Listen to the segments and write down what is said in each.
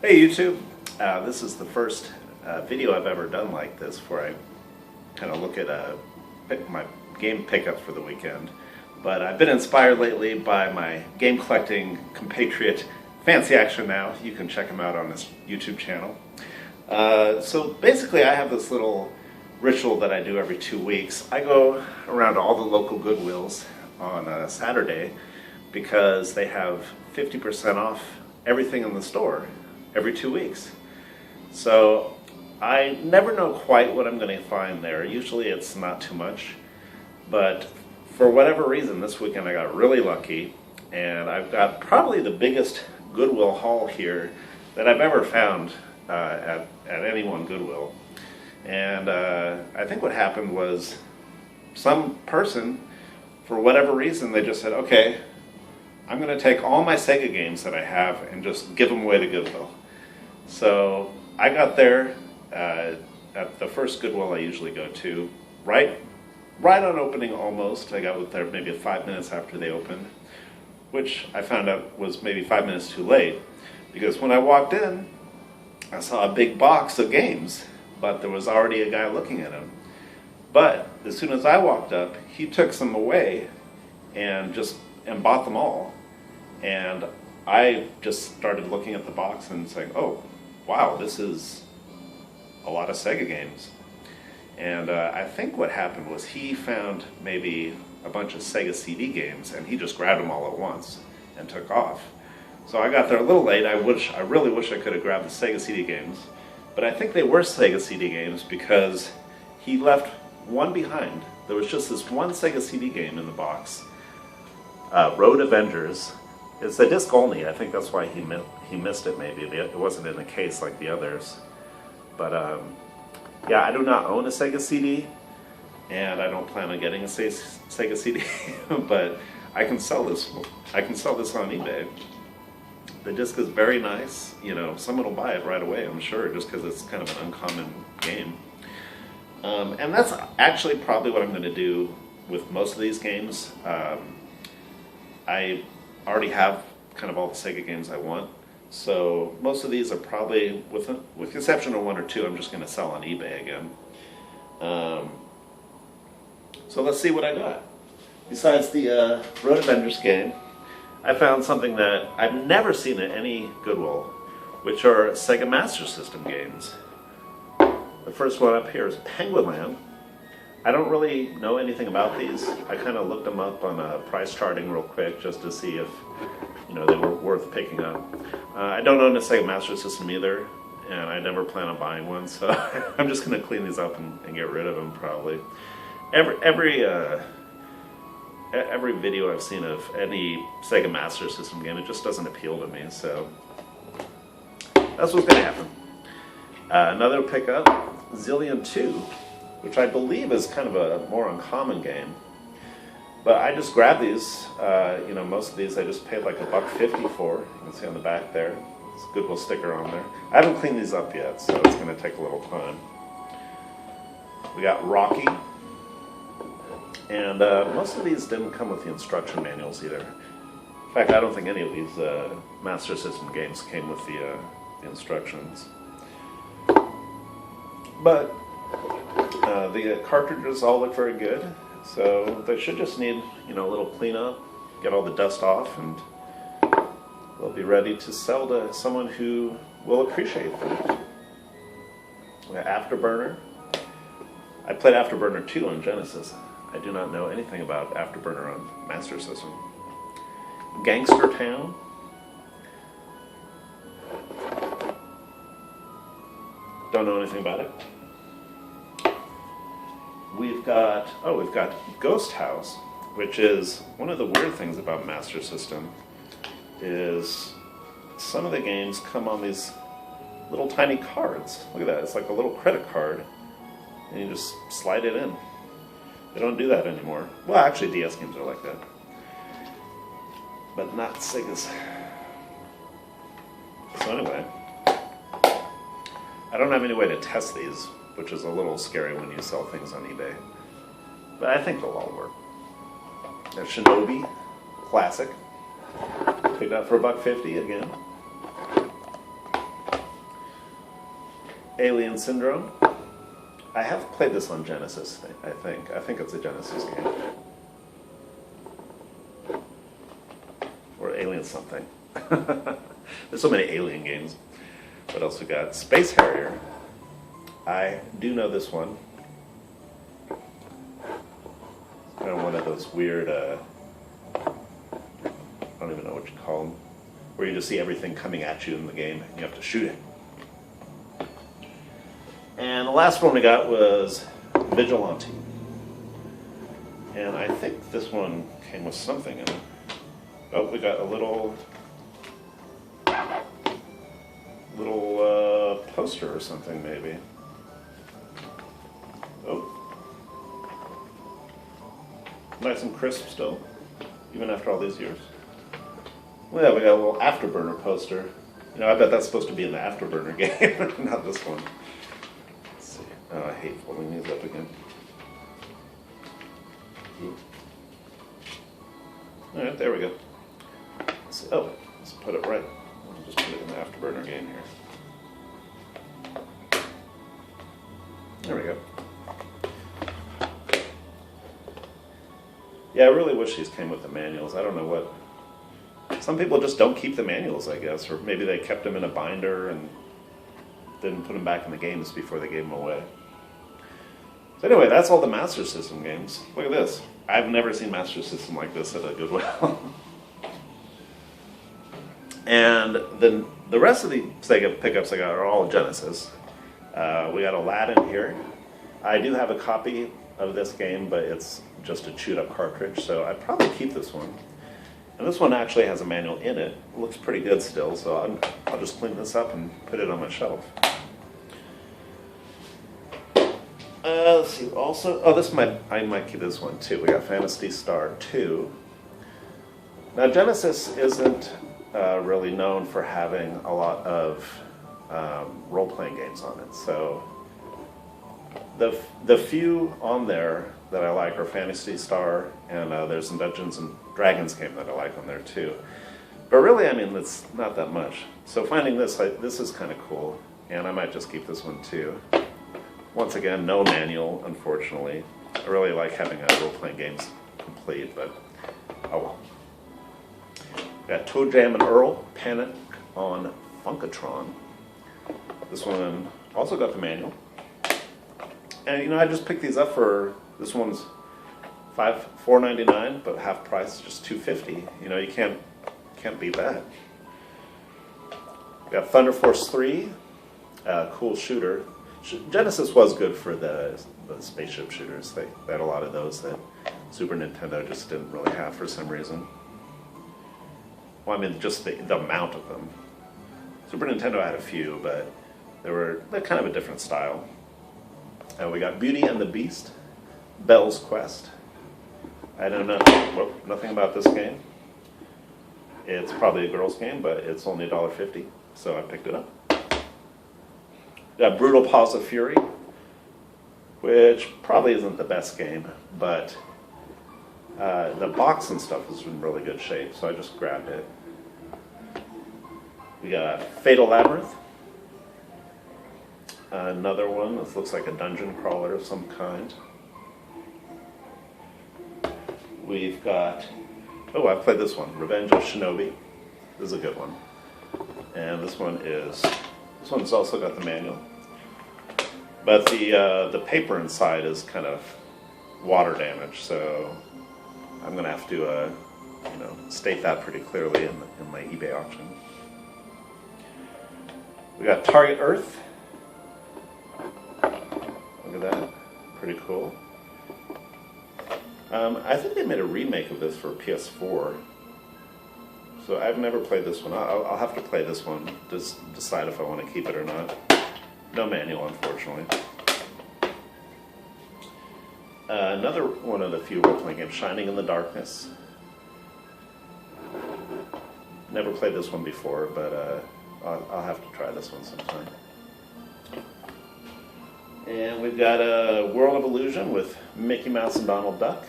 Hey YouTube, this is the first video I've ever done like this where I kind of look at my game pickup for the weekend. But I've been inspired lately by my game collecting compatriot Fancy Action Now. You can check him out on his YouTube channel. So basically I have this little ritual that I do every 2 weeks. I go around to all the local Goodwills on a Saturday because they have 50% off everything in the store every 2 weeks. So I never know quite what I'm going to find there. Usually it's not too much, but for whatever reason this weekend I got really lucky and I've got probably the biggest Goodwill haul here that I've ever found at any one Goodwill. And I think what happened was some person, for whatever reason, they just said, okay, I'm going to take all my Sega games that I have and just give them away to Goodwill. So I got there at the first Goodwill I usually go to, right on opening almost. I got there maybe 5 minutes after they opened, which I found out was maybe 5 minutes too late, because when I walked in, I saw a big box of games, but there was already a guy looking at them. But as soon as I walked up, he took some away and bought them all. And I just started looking at the box and saying, oh, wow, this is a lot of Sega games. And I think what happened was he found maybe a bunch of Sega CD games and he just grabbed them all at once and took off. So I got there a little late. I really wish I could have grabbed the Sega CD games, but I think they were Sega CD games because he left one behind. There was just this one Sega CD game in the box, Road Avengers. It's a disc only. I think that's why he missed it maybe. It wasn't in a case like the others. But yeah, I do not own a Sega CD, and I don't plan on getting a Sega CD, but I can sell this. I can sell this on eBay. The disc is very nice. You know, someone will buy it right away, I'm sure, just because it's kind of an uncommon game. And that's actually probably what I'm going to do with most of these games. I already have kind of all the Sega games I want, so most of these are probably, with the exception of one or two, I'm just going to sell on eBay again. So let's see what I got. Besides the Road Avengers game, I found something that I've never seen at any Goodwill, which are Sega Master System games. The first one up here is Penguin Land. I don't really know anything about these. I kind of looked them up on price charting real quick just to see if they were worth picking up. I don't own a Sega Master System either, and I never plan on buying one, so I'm just going to clean these up and get rid of them probably. Every video I've seen of any Sega Master System game, it just doesn't appeal to me, so that's what's going to happen. Another pickup, Zillion 2, which I believe is kind of a more uncommon game. But I just grabbed these, most of these I just paid like $1.50 for. You can see on the back there, there's a Goodwill sticker on there. I haven't cleaned these up yet, so it's going to take a little time. We got Rocky. And most of these didn't come with the instruction manuals either. In fact, I don't think any of these Master System games came with the instructions. But the cartridges all look very good, so they should just need a little cleanup, get all the dust off, and they'll be ready to sell to someone who will appreciate them. Afterburner. I played Afterburner 2 on Genesis. I do not know anything about Afterburner on Master System. Gangster Town. Don't know anything about it. We've got Ghost House, which is one of the weird things about Master System is some of the games come on these little tiny cards. Look at that, it's like a little credit card, and you just slide it in. They don't do that anymore. Well, actually DS games are like that, but not Sega's. So anyway, I don't have any way to test these, which is a little scary when you sell things on eBay. But I think they'll all work. There's Shinobi, classic. Picked up for $1.50 again. Alien Syndrome. I have played this on Genesis, I think. I think it's a Genesis game. Or Alien something. There's so many Alien games. What else we got? Space Harrier. I do know this one. Kind of one of those weird, I don't even know what you call them, where you just see everything coming at you in the game and you have to shoot it. And the last one we got was Vigilante. And I think this one came with something in it. Oh, we got a little poster or something, maybe. Oh. Nice and crisp still, even after all these years. Well, yeah, we got a little Afterburner poster. You know, I bet that's supposed to be in the Afterburner game, not this one. Let's see. Oh, I hate folding these up again. Ooh. All right, there we go. Let's see. Oh, let's put it right. I'll just put it in the Afterburner game here. There we go. Yeah, I really wish these came with the manuals. I don't know what... Some people just don't keep the manuals, I guess, or maybe they kept them in a binder and didn't put them back in the games before they gave them away. So anyway, that's all the Master System games. Look at this. I've never seen Master System like this at a Goodwill. And then the rest of the Sega pickups I got are all Genesis. We got Aladdin here. I do have a copy of this game, but it's just a chewed up cartridge, so I'd probably keep this one. And this one actually has a manual in it. It looks pretty good still, so I'll just clean this up and put it on my shelf. Let's see, also, oh, I might keep this one too. We got Phantasy Star 2. Now Genesis isn't really known for having a lot of role-playing games on it, so the few on there that I like are Phantasy Star, and there's some Dungeons and Dragons game that I like on there too. But really, I mean, it's not that much. So finding this, this is kind of cool, and I might just keep this one too. Once again, no manual, unfortunately. I really like having role-playing games complete, but oh well. We got Toe Jam and Earl, Panic on Funkatron. This one also got the manual. And you know, I just picked these up for, this one's $4.99, but half price, just $2.50. You know, you can't beat that. We got Thunder Force 3, cool shooter. Genesis was good for the spaceship shooters. They had a lot of those that Super Nintendo just didn't really have for some reason. Well, I mean, just the amount of them. Super Nintendo had a few, but they're kind of a different style. We got Beauty and the Beast, Belle's Quest. I don't know nothing about this game. It's probably a girl's game, but it's only $1.50, so I picked it up. Got Brutal Paws of Fury, which probably isn't the best game, but the box and stuff is in really good shape, so I just grabbed it. We got Fatal Labyrinth. Another one, this looks like a dungeon crawler of some kind. We've got, oh, I've played this one, Revenge of Shinobi. This is a good one. And this one's also got the manual. But the paper inside is kind of water damaged, so I'm going to have to state that pretty clearly in my eBay auction. We got Target Earth. Look at that, pretty cool. I think they made a remake of this for PS4. So I've never played this one. I'll have to play this one to decide if I want to keep it or not. No manual, unfortunately. Another one of the few role-playing games, Shining in the Darkness. Never played this one before, but I'll have to try this one sometime. And we've got a World of Illusion with Mickey Mouse and Donald Duck.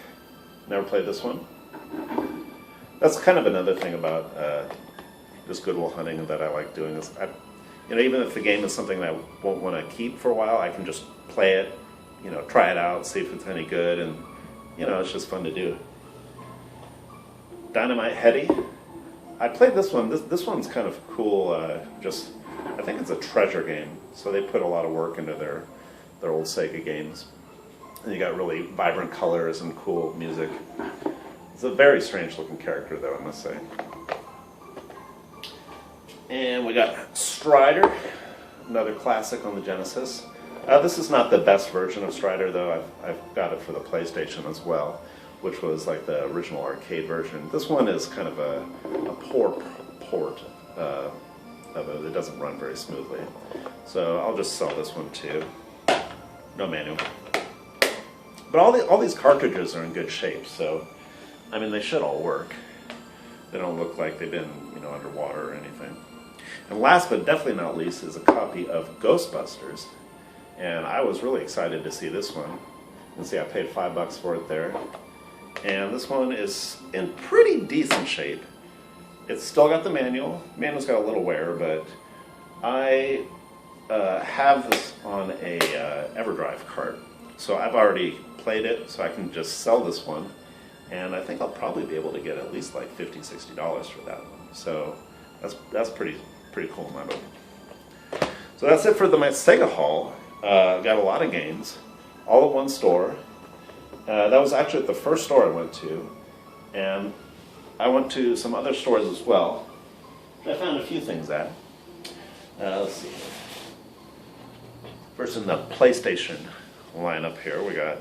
Never played this one. That's kind of another thing about just Goodwill hunting that I like doing. Is You know, even if the game is something that I won't want to keep for a while, I can just play it, you know, try it out, see if it's any good, and, you know, it's just fun to do. Dynamite Heady. I played this one. This one's kind of cool. I think it's a treasure game, so they put a lot of work into their old Sega games. And you got really vibrant colors and cool music. It's a very strange looking character, though, I must say. And we got Strider, another classic on the Genesis. This is not the best version of Strider, though. I've got it for the PlayStation as well, which was like the original arcade version. This one is kind of a poor port of it. It doesn't run very smoothly. So I'll just sell this one too. No manual. But all these cartridges are in good shape, so I mean they should all work. They don't look like they've been, you know, underwater or anything. And last but definitely not least is a copy of Ghostbusters. And I was really excited to see this one. You can see I paid $5 for it there. And this one is in pretty decent shape. It's still got the manual. The manual's got a little wear, but I have this on a EverDrive cart. So I've already played it, so I can just sell this one. And I think I'll probably be able to get at least like $50, $60 for that one. So that's pretty cool in my book. So that's it for my Sega haul. Got a lot of games, all at one store. That was actually the first store I went to, and I went to some other stores as well. I found a few things at. Let's see. First in the PlayStation lineup here, we got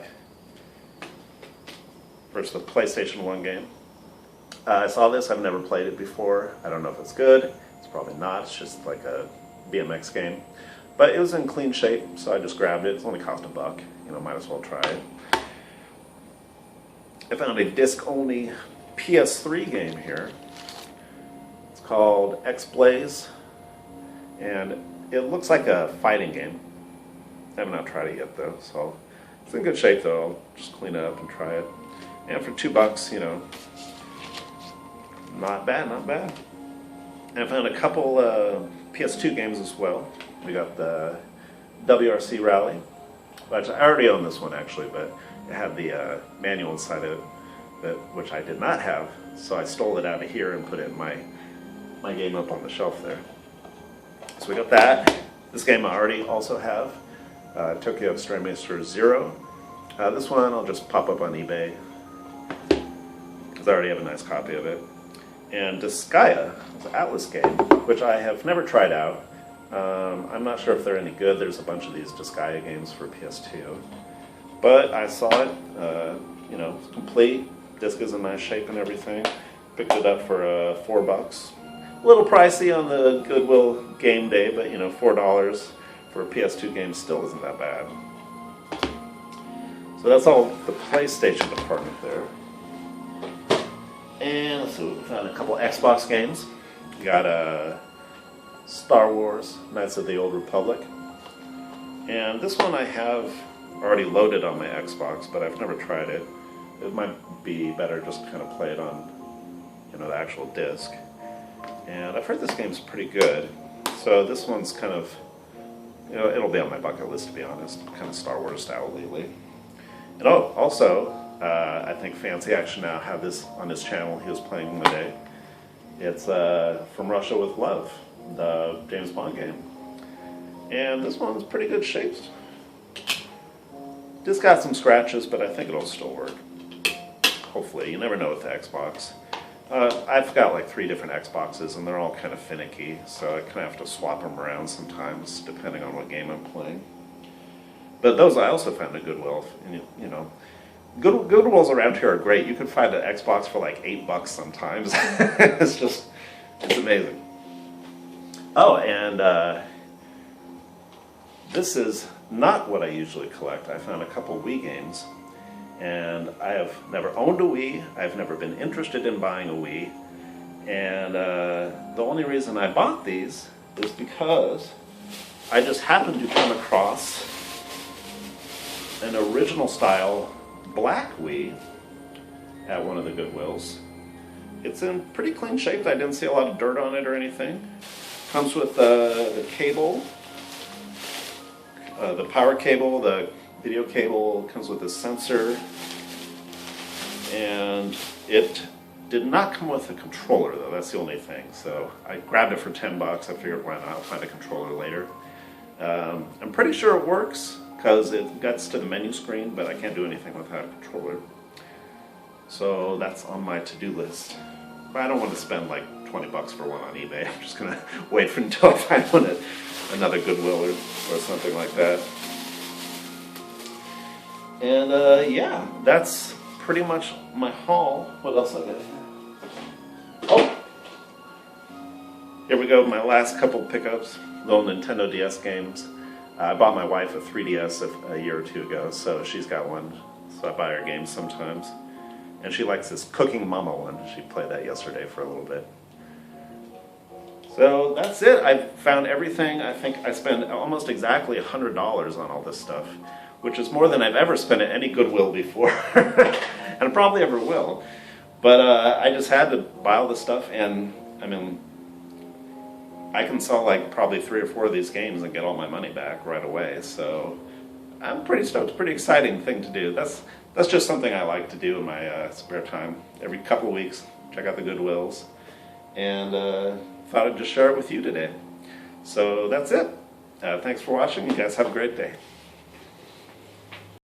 first the PlayStation 1 game. I saw this, I've never played it before. I don't know if it's good. It's probably not, it's just like a BMX game. But it was in clean shape, so I just grabbed it. It's only cost $1. You know, might as well try it. I found a disc-only PS3 game here. It's called X-Blaze, and it looks like a fighting game. I have not tried it yet, though, so it's in good shape, though. I'll just clean it up and try it. And for $2, you know, not bad, not bad. And I found a couple PS2 games as well. We got the WRC Rally, which I already own this one actually, but it had the manual inside of it, which I did not have, so I stole it out of here and put it in my game up on the shelf there. So we got that. This game I already also have, Tokyo Extremaster Zero. This one I'll just pop up on eBay, because I already have a nice copy of it. And Disgaea, it's an Atlas game, which I have never tried out. I'm not sure if they're any good. There's a bunch of these Disgaea games for PS2. But I saw it, you know, it's complete. Disc is in nice shape and everything. Picked it up for $4. A little pricey on the Goodwill game day, but you know, $4 for a PS2 game still isn't that bad. So that's all the PlayStation department there. And let's see, we found a couple Xbox games. We got Star Wars, Knights of the Old Republic. And this one I have already loaded on my Xbox, but I've never tried it. It might be better just to kind of play it on, you know, the actual disc. And I've heard this game's pretty good. So this one's kind of, you know, it'll be on my bucket list to be honest. Kind of Star Wars style lately. And oh, also, I think Fancy Action now have this on his channel. He was playing one day. It's From Russia with Love, the James Bond game. And this one's pretty good shape. Just got some scratches, but I think it'll still work. Hopefully. You never know with the Xbox. I've got like 3 different Xboxes, and they're all kind of finicky, so I kind of have to swap them around sometimes, depending on what game I'm playing. But those I also found at Goodwill. And, you know, Goodwills around here are great. You can find an Xbox for like $8 sometimes. It's amazing. Oh, and this is not what I usually collect. I found a couple Wii games, and I have never owned a Wii. I've never been interested in buying a Wii, and the only reason I bought these is because I just happened to come across an original style black Wii at one of the Goodwills. It's in pretty clean shape. I didn't see a lot of dirt on it or anything. Comes with the cable, the power cable, the video cable. Comes with a sensor, and it did not come with a controller though. That's the only thing. So I grabbed it for $10. I figured why not? I'll find a controller later. I'm pretty sure it works because it gets to the menu screen, but I can't do anything without a controller. So that's on my to-do list. But I don't want to spend like $20 for one on eBay. I'm just gonna wait until I find one at another Goodwill or something like that. And yeah, that's pretty much my haul. What else I got here? Oh! Here we go, my last couple pickups, little Nintendo DS games. I bought my wife a 3DS a year or two ago, so she's got one. So I buy her games sometimes. And she likes this Cooking Mama one. She played that yesterday for a little bit. So that's it. I found everything. I think I spent almost exactly $100 on all this stuff, which is more than I've ever spent at any Goodwill before, and probably ever will. But I just had to buy all this stuff, and I mean, I can sell like probably 3 or 4 of these games and get all my money back right away. So I'm pretty stoked. It's a pretty exciting thing to do. That's just something I like to do in my spare time. Every couple of weeks, check out the Goodwills, and thought I'd just share it with you today. So that's it. Thanks for watching. You guys have a great day.